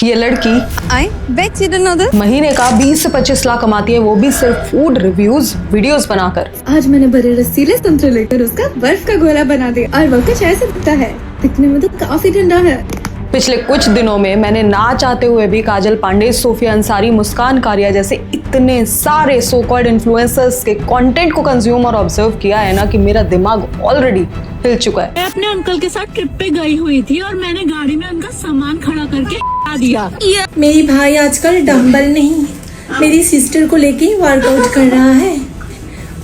ये लड़की महीने का 20 से 25 लाख कमाती है, वो भी सिर्फ फूड रिव्यूज वीडियोस बनाकर। आज मैंने बड़े रसीले संतरे लेकर उसका बर्फ का गोला बना दिया और वो कुछ ऐसे दिखता है, दिखने में तो काफी ठंडा है। पिछले कुछ दिनों में मैंने ना चाहते हुए भी काजल पांडे, सोफिया अंसारी, मुस्कान कारिया जैसे इतने सारे सो कॉल्ड इन्फ्लुएंसर्स के कंटेंट को कंज्यूम और ऑब्जर्व किया है ना कि मेरा दिमाग ऑलरेडी हिल चुका है। मैं अपने अंकल के साथ ट्रिप पे गई हुई थी और मैंने गाड़ी में उनका सामान खड़ा करके हटा दिया। मेरी भाई आजकल डंबल नहीं, मेरी सिस्टर को लेके वर्कआउट कर रहा है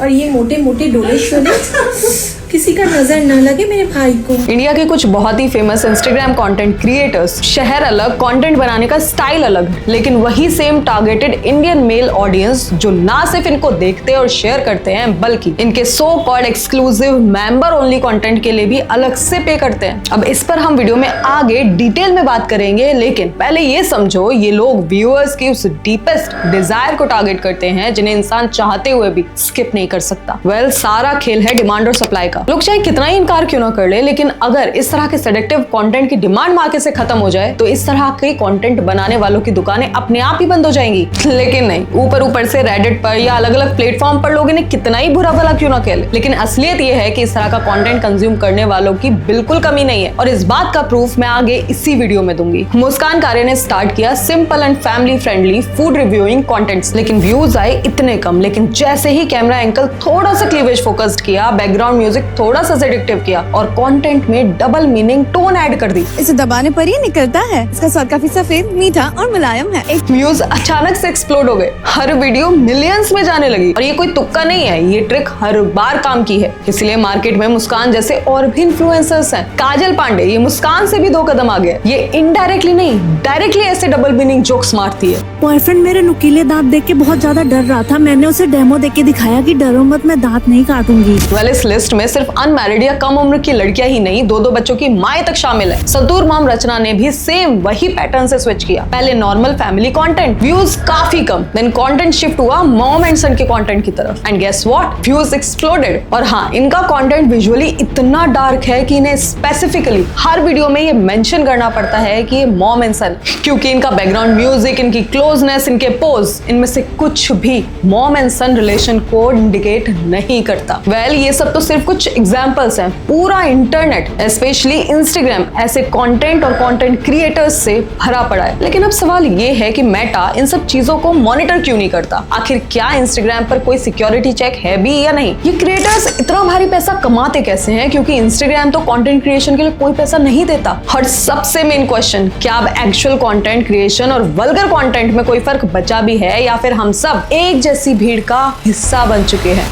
और ये मोटे मोटे डोले शोले किसी का नजर न लगे मेरे भाई को। इंडिया के कुछ बहुत ही फेमस इंस्टाग्राम कंटेंट क्रिएटर्स, शहर अलग, कंटेंट बनाने का स्टाइल अलग, लेकिन वही same targeted Indian male audience जो ना सिर्फ इनको देखते और शेयर करते हैं बल्कि इनके so called exclusive member only content के लिए भी अलग से पे करते हैं। अब इस पर हम वीडियो में आगे डिटेल में बात करेंगे, लेकिन पहले ये समझो ये लोग व्यूअर्स की उस डीपेस्ट डिजायर को टारगेट करते हैं जिन्हें इंसान चाहते हुए भी स्किप नहीं कर सकता। वेल, सारा खेल है डिमांड और सप्लाई का। लोग चाहे कितना ही इनकार क्यों ना कर ले, लेकिन अगर इस तरह के सेलेक्टिव कंटेंट की डिमांड मार्केट से खत्म हो जाए तो इस तरह के कंटेंट बनाने वालों की दुकानें अपने आप ही बंद हो जाएंगी। लेकिन नहीं, ऊपर से रेडिट पर या अलग अलग प्लेटफॉर्म पर लोग इन्हें कितना ही बुरा भला क्यों ना कह ले, लेकिन असलियत ये है कि इस तरह का कंटेंट कंज्यूम करने वालों की बिल्कुल कमी नहीं है और इस बात का प्रूफ मैं आगे इसी वीडियो में दूंगी। मुस्कान कारिया ने स्टार्ट किया simple and family friendly food reviewing contents, लेकिन व्यूज आए इतने कम। लेकिन जैसे ही कैमरा एंगल थोड़ा सा क्लीवेज फोकस्ड किया, बैकग्राउंड म्यूजिक थोड़ा सा सेडिक्टिव किया और कंटेंट में डबल मीनिंग टोन ऐड कर दी, इसे दबाने पर ही निकलता है। इसका स्वाद काफी सफेद, मीठा और मुलायम है। व्यूज अचानक से एक्सप्लोड हो गए, हर वीडियो मिलियंस में जाने लगी और ये कोई तुक्का नहीं है, ये ट्रिक हर बार काम की है। इसलिए मार्केट में मुस्कान जैसे और भी इन्फ्लुएंसर्स हैं। काजल पांडे ये मुस्कान से भी 2 कदम आगे, ये इनडायरेक्टली नहीं डायरेक्टली ऐसे डबल मीनिंग जोक्स मारती है। बॉयफ्रेंड मेरे नुकीले दांत देख के बहुत ज्यादा डर रहा था, मैंने उसे डेमो देख के दिखाया कि डरो मत, मैं दांत नहीं काटूंगी। वेल, इस लिस्ट में सिर्फ अनमैरिड या कम उम्र की लड़कियां ही नहीं, 2 बच्चों की माएं तक शामिल है। संतूर मॉम रचना ने भी सेम वही पैटर्न से स्विच किया। पहले नॉर्मल फैमिली कंटेंट, व्यूज काफी कम, देन कंटेंट शिफ्ट हुआ मॉम एंड सन के कंटेंट की तरफ and guess what, views exploded. और हाँ, इनका कंटेंट विजुअली इतना डार्क है कि इन्हें स्पेसिफिकली हर वीडियो में ये मेंशन करना पड़ता है कि ये मॉम एंड सन, क्योंकि इनका बैकग्राउंड म्यूजिक, इनकी क्लोजनेस, इनके पोज, इनमें से कुछ भी मॉम एंड सन रिलेशन को इंडिकेट नहीं करता। वेल, ये सब तो सिर्फ कुछ एग्जांपल्स हैं। पूरा इंटरनेट स्पेशली इंस्टाग्राम ऐसे कंटेंट और कंटेंट क्रिएटर्स से भरा पड़ा है। लेकिन अब सवाल ये है कि मेटा इन सब चीजों को मॉनिटर क्यों नहीं करता? आखिर क्या इंस्टाग्राम पर कोई सिक्योरिटी चेक है भी या नहीं? ये क्रिएटर्स इतना भारी पैसा कमाते कैसे हैं? क्योंकि इंस्टाग्राम तो कंटेंट क्रिएशन के लिए कोई पैसा नहीं देता। और सबसे मेन क्वेश्चन, क्या अब एक्चुअल कंटेंट क्रिएशन और वल्गर कंटेंट में कोई फर्क बचा भी है या फिर हम सब एक जैसी भीड़ का हिस्सा बन चुके हैं?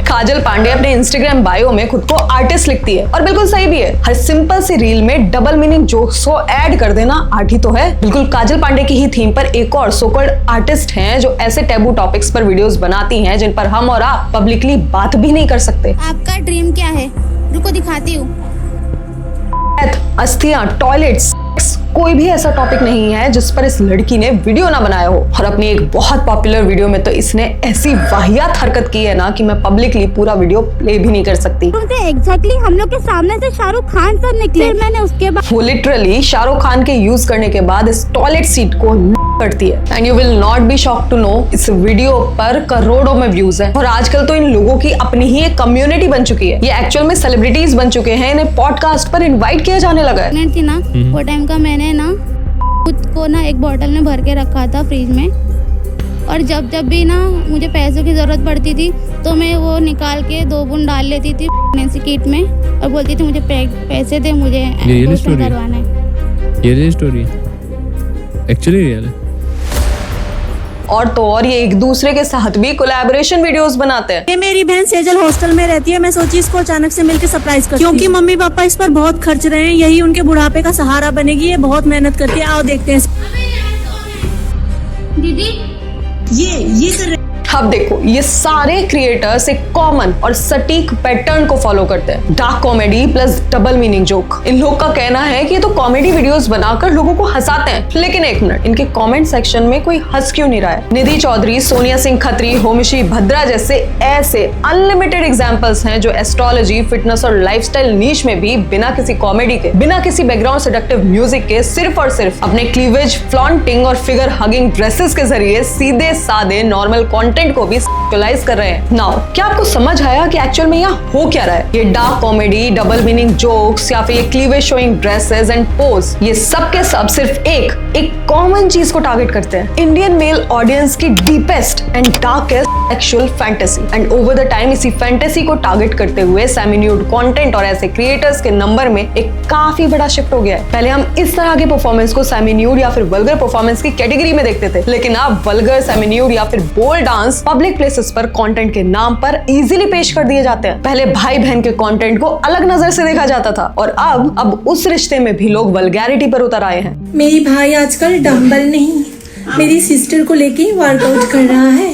काजल पांडे अपने इंस्टाग्राम बायो में खुद को आर्टिस्ट लिखती है और बिल्कुल सही भी है। हर सिंपल सी रील में डबल मीनिंग जोक्स को ऐड कर देना आर्ट ही तो है। बिल्कुल काजल पांडे की ही थीम पर एक और सो कॉल्ड आर्टिस्ट हैं जो ऐसे टैबू टॉपिक्स पर वीडियोस बनाती हैं जिन पर हम और आप पब्लिकली बात भी नहीं कर सकते। आपका ड्रीम क्या है? रुको दिखाती हूँ। अस्थियां, टॉयलेट्स, कोई भी ऐसा टॉपिक नहीं है जिस पर इस लड़की ने वीडियो ना बनाया हो। और अपनी एक बहुत पॉपुलर वीडियो में तो इसने ऐसी वाहियात हरकत की है ना कि मैं पब्लिकली पूरा वीडियो प्ले भी नहीं कर सकती। एग्जैक्टली हम लोग के सामने से शाहरुख खान सर निकले, मैंने उसके बाद वो लिटरली शाहरुख खान के यूज करने के बाद इस टॉयलेट सीट को करती है। And you will not be shocked to know इस वीडियो पर करोड़ों में व्यूज हैं और आजकल तो इन लोगों की अपनी ही एक कम्युनिटी बन चुकी है। ये एक्चुअल में सेलिब्रिटीज बन चुके हैं, इन्हें पॉडकास्ट पर इनवाइट किया जाने लगा है। थी ना वो टाइम का, मैंने ना खुद को ना एक बोतल में भर के रखा था फ्रिज में, और जब जब भी ना मुझे पैसों की जरूरत पड़ती थी तो मैं वो निकाल के 2 बूंद डाल लेती थी प्रेगनेंसी किट में और बोलती थी मुझे पैसे दे, मुझे एबॉर्शन करवाना है। ये रियल स्टोरी है, एक्चुअली रियल है। और तो और ये एक दूसरे के साथ भी कोलैबोरेशन वीडियोस बनाते हैं। ये मेरी बहन सेजल हॉस्टल में रहती है, मैं सोची इसको अचानक से मिलकर सरप्राइज कर, क्योंकि मम्मी पापा इस पर बहुत खर्च रहे हैं, यही उनके बुढ़ापे का सहारा बनेगी। ये बहुत मेहनत करती है, आओ देखते हैं। दीदी ये कर रहे। अब देखो, ये सारे क्रिएटर्स एक कॉमन और सटीक पैटर्न को फॉलो करते हैं, dark comedy plus double meaning joke. इन लोग का कहना है कि ये तो कॉमेडी वीडियोस बनाकर लोगों को हंसाते हैं, लेकिन एक मिनट, इनके कमेंट सेक्शन में कोई हंस क्यों नहीं रहा है? निधि चौधरी, सोनिया सिंह खत्री, होमिशी भद्रा जैसे ऐसे अनलिमिटेड एग्जांपल्स हैं जो एस्ट्रोलॉजी, फिटनेस और लाइफस्टाइल नीश में भी बिना किसी कॉमेडी के, बिना किसी बैकग्राउंड सेडक्टिव म्यूजिक के, सिर्फ और सिर्फ अपने क्लीवेज, फ्लॉन्टिंग और फिगर हगिंग ड्रेसेस के जरिए सीधे सादे नॉर्मल कंटेंट को भी सेक्सुअलाइज कर रहे हैं। नाउ क्या आपको समझ आया कि एक्चुअल में यहाँ हो क्या रहा है? ये dark comedy, double meaning jokes या फिर ये cleavage showing dresses and pose, ये सब के सब सिर्फ एक कॉमन चीज को टारगेट करते हैं, इंडियन मेल ऑडियंस की deepest and darkest sexual fantasy. And over the time इसी फैंटेसी को टारगेट करते हुए सेमी न्यूड कंटेंट और ऐसे क्रिएटर्स के नंबर में एक काफी बड़ा शिफ्ट हो गया है। पहले हम इस तरह के परफॉर्मेंस को सेमी न्यूड या फिर वल्गर परफॉर्मेंस की कैटेगरी में देखते थे, लेकिन अब वल्गर, सेमी न्यूड या फिर बोल्ड डांस पब्लिक प्लेसेस पर कंटेंट के नाम पर इजीली पेश कर दिए जाते हैं। पहले भाई बहन के कंटेंट को अलग नजर से देखा जाता था और अब उस रिश्ते में भी लोग वल्गैरिटी पर उतर आए हैं। मेरी भाई आजकल डंबल नहीं, मेरी सिस्टर को लेके वर्कआउट कर रहा है।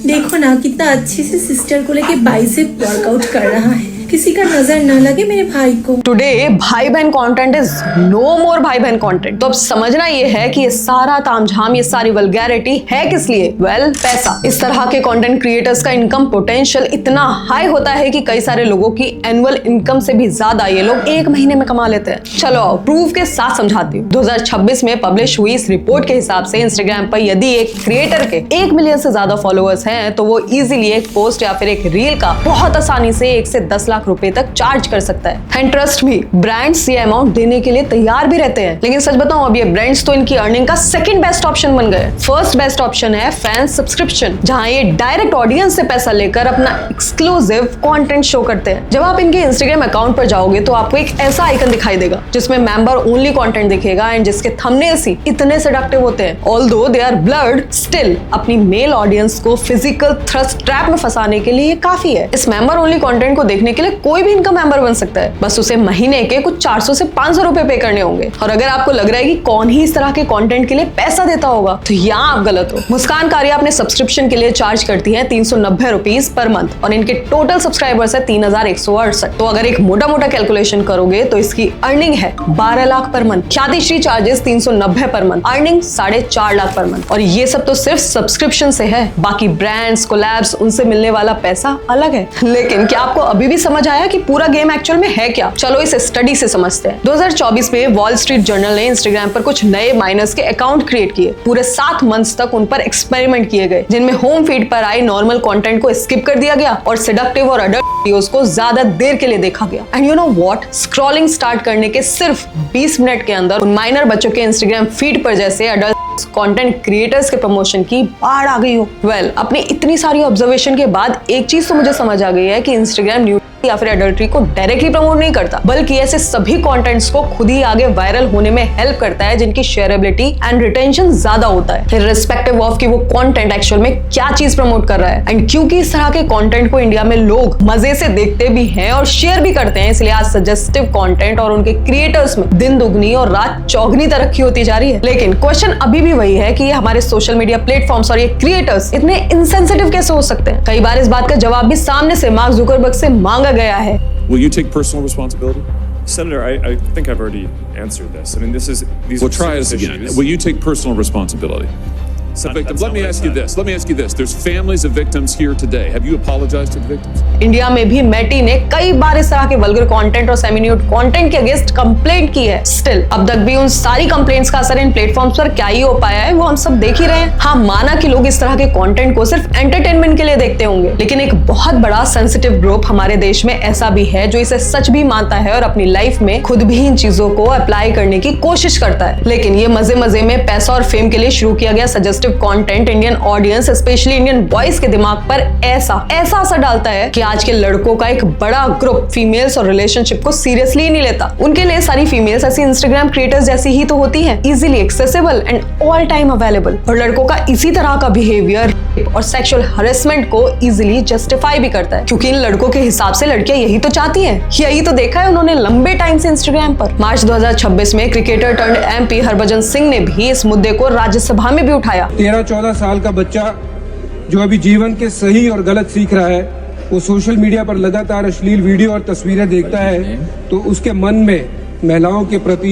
देखो ना कितना अच्छे से सिस्टर को लेके बाइसेप वर्कआउट कर रहा है, किसी का नजर ना लगे मेरे भाई को। टुडे भाई बहन कंटेंट इज नो मोर भाई बहन कंटेंट। तो अब समझना ये है कि ये सारा तामझाम, ये सारी वल्गैरिटी है किस लिए? वेल, पैसा। इस तरह के कंटेंट क्रिएटर्स का इनकम पोटेंशियल इतना हाई होता है कि कई सारे लोगों की एनुअल इनकम से भी ज्यादा ये लोग एक महीने में कमा लेते हैं। चलो आओ प्रूफ के साथ समझाती हूँ। 2026 में पब्लिश हुई इस रिपोर्ट के हिसाब से इंस्टाग्राम पर यदि एक क्रिएटर के 1 मिलियन से ज्यादा फॉलोअर्स हैं तो वो इजीली एक पोस्ट या फिर एक रील का बहुत आसानी से 1 से 10 लाख रुपए तक चार्ज कर सकता है। एंड ट्रस्ट मी, ब्रांड्स ये अमाउंट देने के लिए तैयार भी रहते हैं। लेकिन सच बताऊं, अब ये ब्रांड्स तो इनकी अर्निंग का सेकंड बेस्ट ऑप्शन बन गए। फर्स्ट बेस्ट ऑप्शन है फैन सब्सक्रिप्शन, जहां ये डायरेक्ट ऑडियंस से पैसा लेकर अपना एक्सक्लूसिव कंटेंट शो करते हैं। जब आप इनके इंस्टाग्राम अकाउंट पर जाओगे तो आपको एक ऐसा आइकन दिखाई देगा जिसमें मेंबर ओनली कंटेंट दिखेगा एंड जिसके थंबनेल्स ही इतने सेडक्टिव होते हैं। Although they are blurred, still अपनी मेल ऑडियंस को फिजिकल थ्रस्ट ट्रैप में फंसाने के लिए काफी है। इस मेंबर ओनली कंटेंट को देखने के लिए कोई भी इनका मेंबर बन सकता है, बस उसे महीने के कुछ 400 से 500 रुपए पे करने होंगे। और अगर आपको लग रहा है कि कौन ही इस तरह के कंटेंट के लिए पैसा देता होगा, तो यहाँ आप गलत हो। मुस्कान कारिया अपने सब्सक्रिप्शन के लिए चार्ज करती है 390 रुपीज पर मंथ और इनके टोटल सब्सक्राइबर्स है 3168। तो अगर एक मोटा मोटा कैलकुलेशन करोगे तो इसकी अर्निंग है 12 lakh per month. ख्यातिश्री charges 390 per month, earning 4.5 lakh per month. और ये सब तो सिर्फ सब्सक्रिप्शन से है, बाकी ब्रांड्स, कोलैब्स, उनसे मिलने वाला पैसा अलग है। लेकिन क्या आपको अभी भी समझ आया कि पूरा गेम एक्चुअल में है क्या? चलो इस स्टडी से समझते हैं। 2024 में वॉल स्ट्रीट जर्नल ने इंस्टाग्राम पर कुछ नए माइनर्स के अकाउंट क्रिएट किए। पूरे 7 मंथ्स तक उन पर एक्सपेरिमेंट किए गए, जिनमें होम फीड पर आए नॉर्मल कंटेंट को स्किप कर दिया गया और सेडक्टिव और अडल्ट वीडियोस को ज्यादा देर के लिए देखा गया। And you know what, scrolling start करने के सिर्फ 20 मिनट के अंदर उन माइनर बच्चों के इंस्टाग्राम फीड पर जैसे अडल्ट कंटेंट क्रिएटर्स के प्रमोशन की बाढ़ आ गई हो। वेल, अपनी इतनी सारी ऑब्जर्वेशन के बाद एक चीज तो मुझे समझ आ गई है कि इंस्टाग्राम न्यूड या फिर एडल्ट्री को डायरेक्टली प्रमोट नहीं करता, बल्कि ऐसे सभी कंटेंट्स को खुद ही आगे वायरल होने में हेल्प करता है जिनकी शेयरेबिलिटी एंड रिटेंशन ज्यादा होता है, इर्रिस्पेक्टिव ऑफ कि वो कंटेंट एक्चुअल में क्या चीज प्रमोट कर रहा है। एंड क्योंकि इस तरह के कंटेंट को इंडिया में लोग मजे से देखते भी हैं और शेयर भी करते हैं, इसलिए आज सजेस्टिव कंटेंट और उनके क्रिएटर्स में दिन दुगनी और रात चौगनी तरक्की होती जा रही है। लेकिन क्वेश्चन अभी भी वही है कि ये हमारे सोशल मीडिया प्लेटफॉर्म्स और ये क्रिएटर्स इतने इनसेंसिटिव कैसे हो सकते हैं? कई बार इस बात का जवाब भी सामने से मार्क जुकरबर्ग से मांगा गया है। Will you take personal responsibility? Senator, I think I've already answered this. I mean, these We'll are try serious this again. issues. Will you take personal responsibility? That- Victims. that's Let me not ask what you I this. said. Let me ask you this. There's families of victims here today. Have you apologized to the victims? India में भी मैटी ने कई बार इस तरह के vulgar content और semi nude content के against complaint की है। स्टिल अब तक भी उन सारी कंप्लेंट्स का असर इन प्लेटफॉर्म्स पर क्या ही हो पाया है वो हम सब देख ही रहे हैं। हाँ, माना कि लोग इस तरह के कंटेंट को सिर्फ एंटरटेनमेंट के लिए देखते होंगे, लेकिन एक बहुत बड़ा सेंसिटिव ग्रुप हमारे देश में ऐसा भी है जो इसे सच भी मानता है और अपनी लाइफ में खुद भी इन चीजों को अप्लाई करने की कोशिश करता है। लेकिन ये मजे मजे में पैसा और फेम के लिए शुरू किया गया suggestive content Indian audience, specially Indian boys के दिमाग पर ऐसा असर डालता है कि आज के लड़कों का एक बड़ा ग्रुप फीमेल्स और रिलेशनशिप को सीरियसली नहीं लेता। उनके लिए सारी फीमेल्स ऐसी इंस्टाग्राम क्रिएटर्स जैसी ही तो होती हैं, easily accessible and all time available. और लड़कों का इसी तरह का बिहेवियर और सेक्सुअल हरेसमेंट को इजीली जस्टिफाई भी करता है, क्योंकि इन लड़कों के हिसाब से लड़कियां यही तो चाहती हैं। यही तो देखा है उन्होंने लंबे टाइम से इंस्टाग्राम पर। मार्च 2026 में cricketer turned MP Harbhajan Singh ने भी इस मुद्दे को राज्यसभा में भी उठाया। 13-14 साल का बच्चा जो अभी जीवन के सही और गलत सीख रहा है, वो सोशल मीडिया पर लगातार अश्लील वीडियो और तस्वीरें देखता है तो उसके मन में महिलाओं के प्रति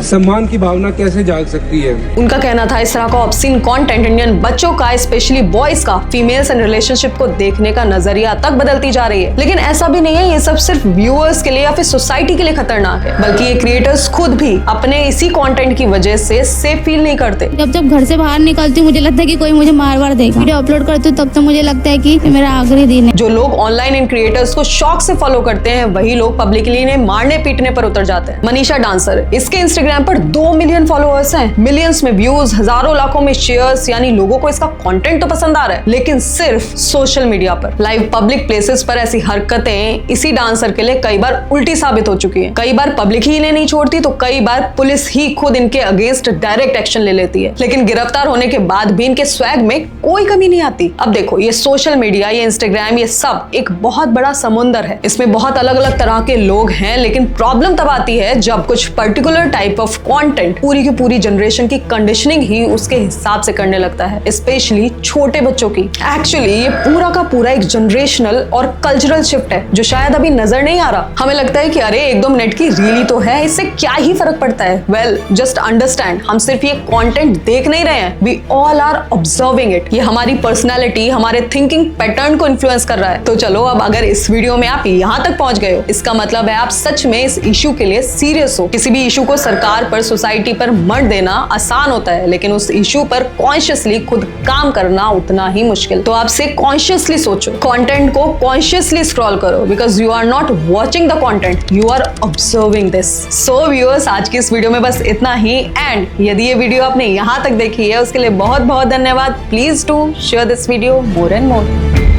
सम्मान की भावना कैसे जाग सकती है। उनका कहना था इस तरह का ऑब्सीन कंटेंट इंडियन बच्चों का, स्पेशली बॉयज का, फीमेल्स एंड रिलेशनशिप को देखने का नजरिया तक बदलती जा रही है। लेकिन ऐसा भी नहीं है ये सब सिर्फ व्यूअर्स के लिए या फिर सोसाइटी के लिए खतरनाक है, बल्कि ये क्रिएटर्स खुद भी अपने इसी कंटेंट की वजह से सेफ फील नहीं करते। जब घर से बाहर निकलती हूँ मुझे लगता है कि कोई मुझे मार वार देगा। वीडियो अपलोड करती हूँ तब तो मुझे लगता है कि मेरा आखिरी दिन है। जो लोग ऑनलाइन इन क्रिएटर्स को शौक से फॉलो करते हैं वही लोग पब्लिकली इन्हें मारने पीटने पर उतर जाते हैं। मनीषा डांसर, इसके इंस्टाग्राम पर 2 मिलियन फॉलोअर्स हैं, मिलियंस में व्यूज, हजारों लाखों में शेयर्स, यानी लोगों को इसका कंटेंट तो पसंद आ रहा है, लेकिन सिर्फ सोशल मीडिया पर। लाइव पब्लिक प्लेसेस पर ऐसी हरकतें इसी डांसर के लिए कई बार उल्टी साबित हो चुकी हैं। कई बार पब्लिक ही इन्हें नहीं छोड़ती तो कई बार पुलिस ही खुद इनके अगेंस्ट डायरेक्ट एक्शन ले लेती है, लेकिन गिरफ्तार होने के बाद भी इनके स्वैग में कोई कमी नहीं आती। अब देखो, ये सोशल मीडिया, ये इंस्टाग्राम, ये सब एक बहुत बड़ा समुंदर है। इसमें बहुत अलग अलग तरह के लोग हैं, लेकिन प्रॉब्लम तब आती है जब कुछ पर्टिकुलर टाइप ऑफ कंटेंट पूरी की पूरी जनरेशन की कंडीशनिंग ही उसके हिसाब से करने लगता है, स्पेशली छोटे बच्चों की। एक्चुअली ये पूरा का पूरा एक जनरेशनल और कल्चरल शिफ्ट है जो शायद अभी नजर नहीं आ रहा। हमें लगता है कि अरे 1-2 मिनट की रील तो है, इससे क्या ही फर्क पड़ता है। वेल, जस्ट अंडरस्टैंड, हम सिर्फ ये कंटेंट देख नहीं रहे हैं, we all are observing it. ये हमारी पर्सनैलिटी, हमारे थिंकिंग पैटर्न को इन्फ्लुएंस कर रहा है। तो चलो, अब अगर इस वीडियो में आप यहाँ तक पहुंच गए हो, इसका मतलब है आप सच में इस इशू के लिए सीरियस हो। किसी भी इशू को सरकार पर, सोसाइटी पर मत देना आसान होता है, लेकिन उस इशू पर कॉन्शियसली खुद काम करना उतना ही मुश्किल। तो आपसे कॉन्शियसली सोचो, कंटेंट को कॉन्शियसली स्क्रॉल करो, because you are not watching the content, you are observing this. So viewers, आज की इस वीडियो में बस इतना ही। एंड यदि ये वीडियो आपने यहाँ तक देखी है उसके लिए बहुत बहुत धन्यवाद। Please do share this video more and more.